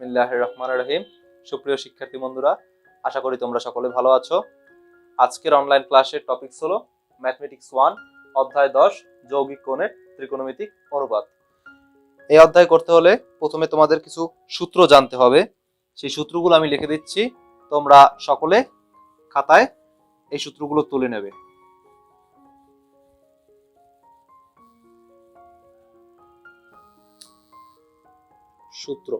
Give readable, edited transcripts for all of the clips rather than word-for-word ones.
বিসমিল্লাহির রহমানির রহিম। সুপ্রিয় শিক্ষার্থী বন্ধুরা, আশা করি তোমরা সকলে ভালো আছো। আজকের অনলাইন ক্লাসের টপিকস হলো ম্যাথমেটিক্স 1 অধ্যায় 10 যৌগিক কোণের ত্রিকোণমিতিক অনুপাত। এই অধ্যায় করতে হলে প্রথমে তোমাদের কিছু সূত্র জানতে হবে। সেই সূত্রগুলো আমি লিখে দিচ্ছি, তোমরা সকলে খাতায় এই সূত্রগুলো তুলে নেবে। সূত্র: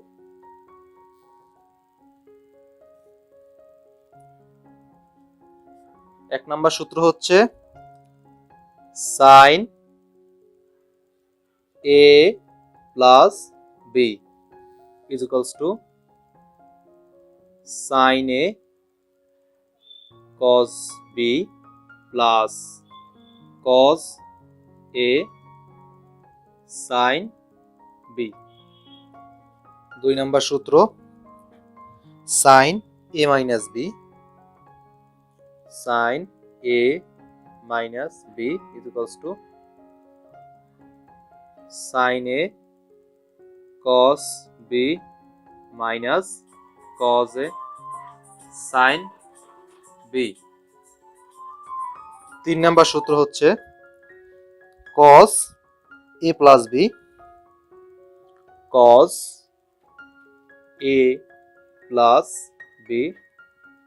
এক নম্বর সূত্র হচ্ছে sine A plus B is equals to sine A cos B plus cos A sine B. দুই নম্বর সূত্র sine A minus B sine A minus B is equals to sine A cos B minus cos A sine B. তিন নম্বর সূত্র হচ্ছে cos A plus B cos A plus B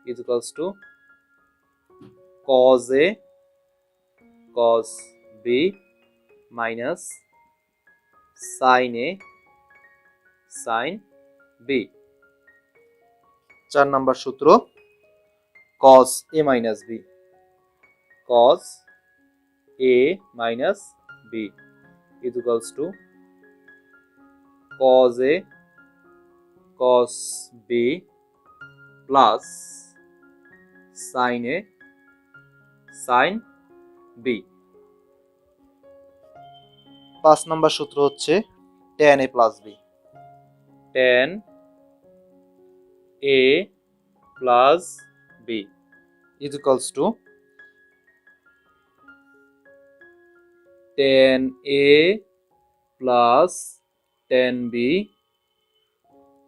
is equals to cos a cos b minus sin a sin b। চার নম্বর সূত্র cos a minus b cos a minus b is equals to cos a cos b plus sin a sin b। পাঁচ নম্বর সূত্র হচ্ছে tan a plus b tan a plus b is equals to tan a plus tan b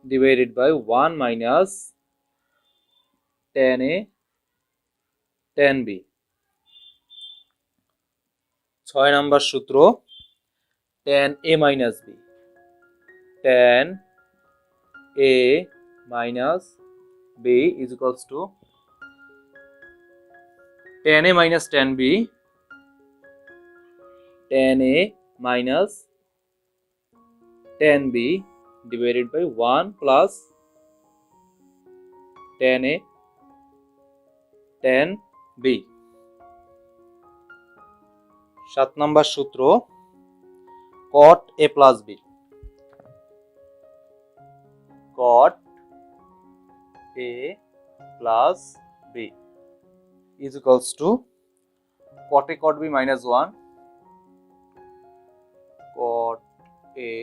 divided by 1 minus tan a tan b। ছয় নম্বর সূত্র tan a minus b tan a minus b is equals to tan a minus tan b tan a minus tan b divided by 1 plus tan a tan b। সাত নম্বর সূত্র cot a plus b cot a plus b is equals to cot a cot b minus 1 cot a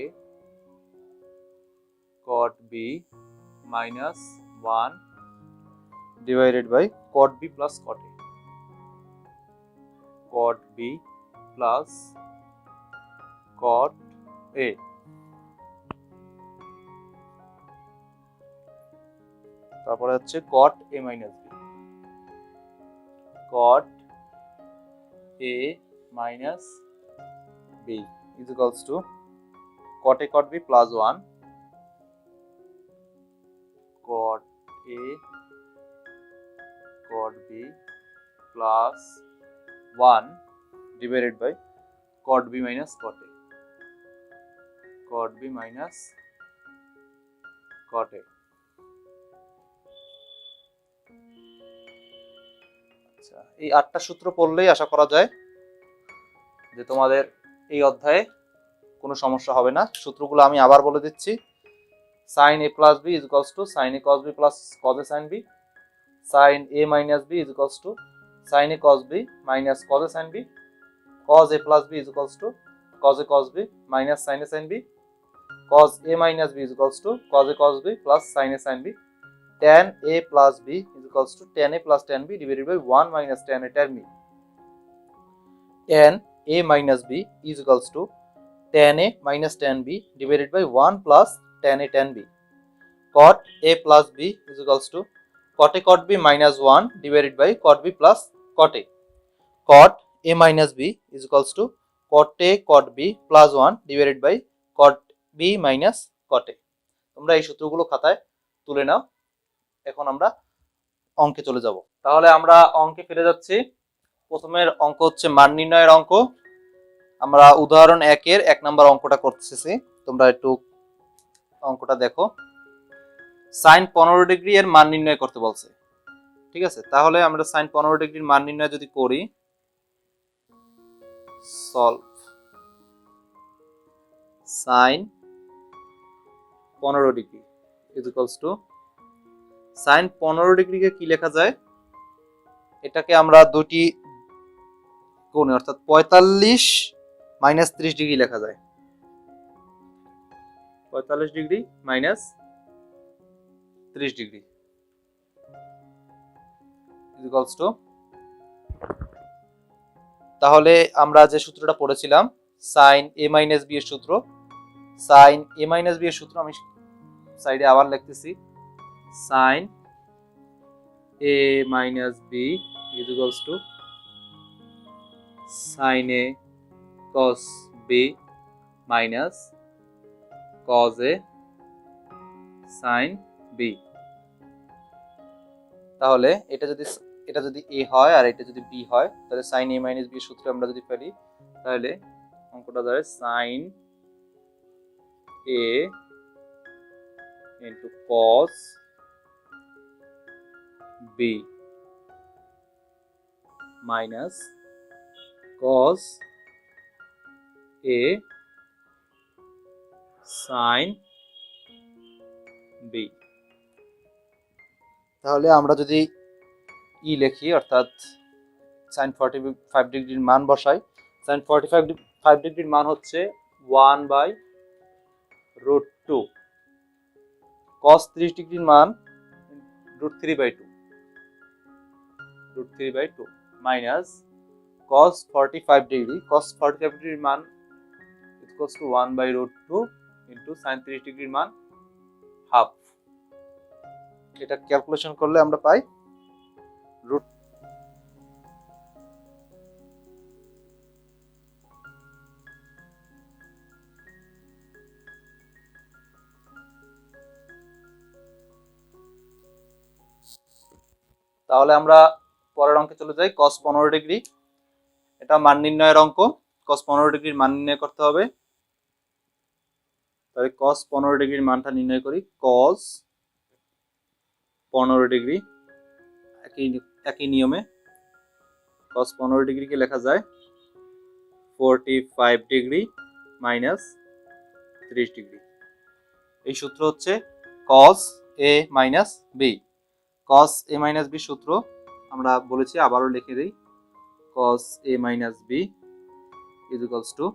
cot b minus 1 divided by cot b plus cot a cot b plus cot a। তারপরে হচ্ছে cot a minus b cot a minus b is equals to cot a cot b plus 1 cot a cot b plus 1 divided by cot b minus cot a cot b minus cot a। আচ্ছা, এই আটটা সূত্র পড়লেই আশা করা যায় যে তোমাদের এই অধ্যায়ে কোনো সমস্যা হবে না। সূত্রগুলো আমি আবার বলে দিচ্ছি। sin a plus b is equals to sin a cos b plus cos a sin b sin a minus b is equals to sin a cos b minus cos a sin b cos a plus b is equals to cos a cos b minus sin a sin b cos a minus b is equals to cos a cos b plus sin a sin b tan a plus b is equals to tan a plus tan b divided by 1 minus tan a tan b tan a minus b is equals to tan a minus tan b divided by 1 plus tan a tan b cot a plus b is equals to cot a cot b minus 1 divided by cot b plus cot a. Cot a minus b is equals to cot a cot b plus 1 divided by cot b minus cot a. তোমরা এই সূত্রগুলো খাতায় তুলে নাও। এখন আমরা অঙ্কে চলে যাব। তাহলে আমরা অঙ্কে ফিরে যাচ্ছি। প্রথমের অঙ্ক হচ্ছে মান নির্ণয়ের অঙ্ক। আমরা উদাহরণ 1 এর 1 নম্বর অঙ্কটা করতেছি। তোমরা একটু অঙ্কটা দেখো। sin 15 ডিগ্রি এর মান নির্ণয় করতে বলছে। ঠিক আছে, তাহলে আমরা sin 15 ডিগ্রির মান নির্ণয় যদি করি, solve sin 15 degree is equals two sin 15 ডিগ্রিকে কি লেখা যায়? এটাকে আমরা দুটি কোণে অর্থাৎ 45 মাইনাস 30 ডিগ্রি লেখা যায়। 45 degree minus 30 degree is equals two, তাহলে আমরা যে সূত্রটা পড়েছিলাম sin a মাইনাস b এর সূত্র, sin a মাইনাস b এর সূত্র আমি সাইডে আবার লিখতেছি, sin a minus b is equals two sin a cos b minus cos a sin b। তাহলে এটা যদি a হয় আর এটা যদি b হয়, তাহলে sin a মাইনাস b এর সূত্র আমরা যদি ফেলি, তাহলে অঙ্কটা দাঁড়ায় sin a into cos b minus cos a sin b। তাহলে আমরা যদি লিখি অর্থাৎ sin 45 ডিগ্রির মান বসাই, sin 45 ডিগ্রির মান হচ্ছে 1/√2, cos 30 ডিগ্রির মান √3/2 মাইনাস cos 45 ডিগ্রির মান ইকুয়ালস টু 1/√2 ইনটু sin 30 ডিগ্রির মান হাফ। এটা ক্যালকুলেশন করলে আমরা পাই √। তাহলে আমরা পরের অঙ্কে চলে যাই। cos 15 ডিগ্রি, এটা মান নির্ণয়ের অঙ্ক। cos 15 ডিগ্রির মান নির্ণয় করতে হবে। তাহলে cos 15 ডিগ্রির মানটা নির্ণয় করি। cos 15 ডিগ্রি একই নিয়মে cos 15 ডিগ্রিকে লেখা যায় 45 ডিগ্রি মাইনাস 30 ডিগ্রি। এই সূত্র হচ্ছে cos a minus b। cos a minus b সূত্র আমরা বলেছি, আবারও লিখে দিই, cos a minus b is equals to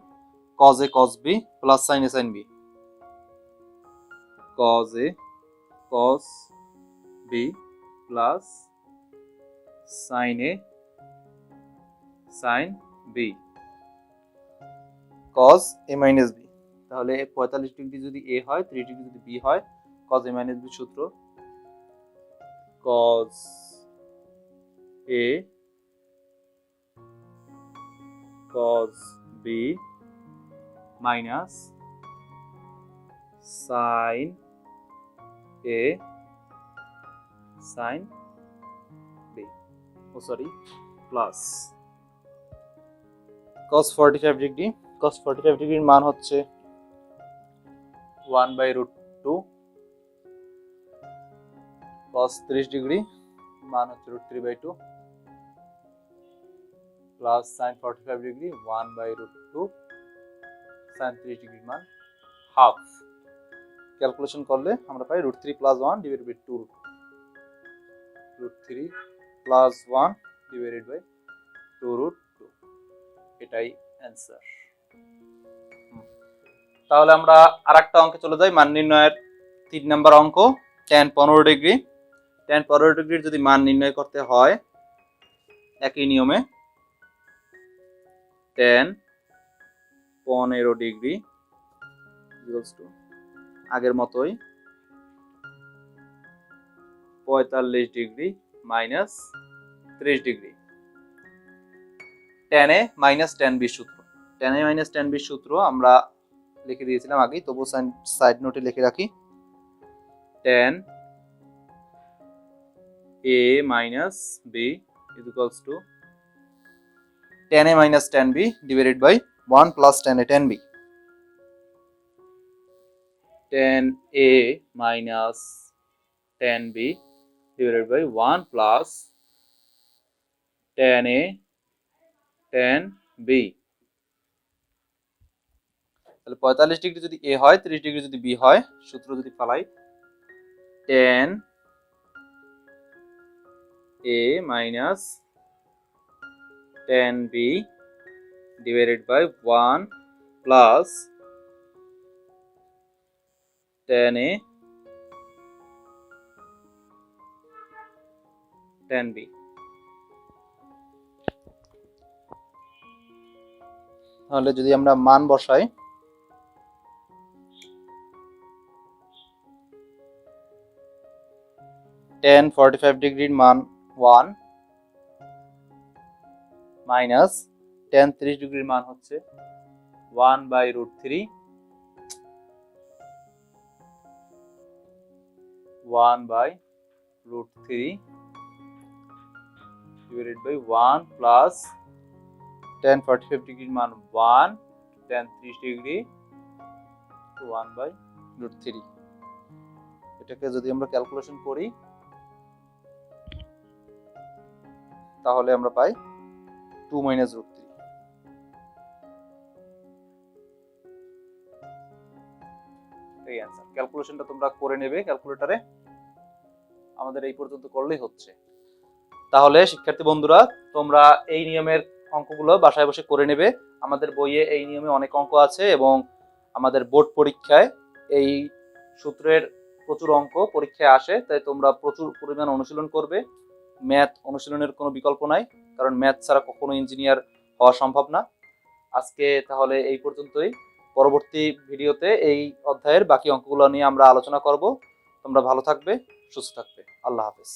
cos a cos b plus sin a sin b। cos a cos b plus sin a sin b cos a minus b। তাহলে 45 degree যদি a হয়, 30 degree যদি b হয়, cos a minus b সূত্র cos a cos b minus sin a sin b, plus cos 45 degree. cos 45 ডিগ্রির মান হচ্ছে 1/√2, cos 30 degree মান হচ্ছে √3/2 প্লাস sin 45 ডিগ্রি 1/√2, sin 30 ডিগ্রির মান হাফ। ক্যালকুলেশন করলে আমরা পাই √3 + 1 divided by 2, √3 + 1 divided by 2√2, এটাই অ্যান্সার। তাহলে আমরা আরেকটা অঙ্কে চলে যাই, মান নির্ণয়ের 3 নম্বর অঙ্ক, tan 15 ডিগ্রি। tan 15 ডিগ্রির যদি মান নির্ণয় করতে হয় একই নিয়মে, tan 15 ডিগ্রি আগের মতোই 45 degree minus 30 degree. tan a minus tan b সূত্র, tan a minus tan b সূত্র আমরা লিখে দিয়েছিলাম আগেই, তবু সাইড নোটে লিখে রাখি। tan a minus b is equals to tan a minus tan b divided by 1 plus tan a tan b. Tan a minus tan b divided by 1 plus tan a tan b. তাহলে 45 degree যদি a হয়, 30 degree যদি b হয়, সূত্র যদি ফেলাই tan a minus tan b divided by 1 plus tan a tan b. তাহলে যদি আমরা মান বসাই, tan 45 ডিগ্রির মান 1 মাইনাস tan 30 ডিগ্রির মান হচ্ছে 1/√3 divided by 1 plus tan 45 ডিগ্রির মান 1, tan 30 ডিগ্রি 1/√3। এটাকে যদি আমরা ক্যালকুলেশন করি তাহলে আমরা পাই 2 - √3। এই অ্যানসার। ক্যালকুলেশনটা তোমরা করে নেবে ক্যালকুলেটরে, আমাদের এই পর্যন্ত করলেই হচ্ছে। তাহলে শিক্ষার্থী বন্ধুরা, তোমরা এই নিয়মের অঙ্কগুলো বাসায় বসে করে নেবে। আমাদের বইয়ে এই নিয়মে অনেক অঙ্ক আছে এবং আমাদের বোর্ড পরীক্ষায় এই সূত্রের প্রচুর অঙ্ক পরীক্ষায় আসে, তাই তোমরা প্রচুর পরিমাণ অনুশীলন করবে। ম্যাথ অনুশীলনের কোনো বিকল্প নাই, কারণ ম্যাথ ছাড়া কখনো ইঞ্জিনিয়ার হওয়া সম্ভব না। আজকে তাহলে এই পর্যন্তই। পরবর্তী ভিডিওতে এই অধ্যায়ের বাকি অঙ্কগুলো নিয়ে আমরা আলোচনা করব। তোমরা ভালো থাকবে, সুস্থ থাকবে। আল্লাহ হাফেজ।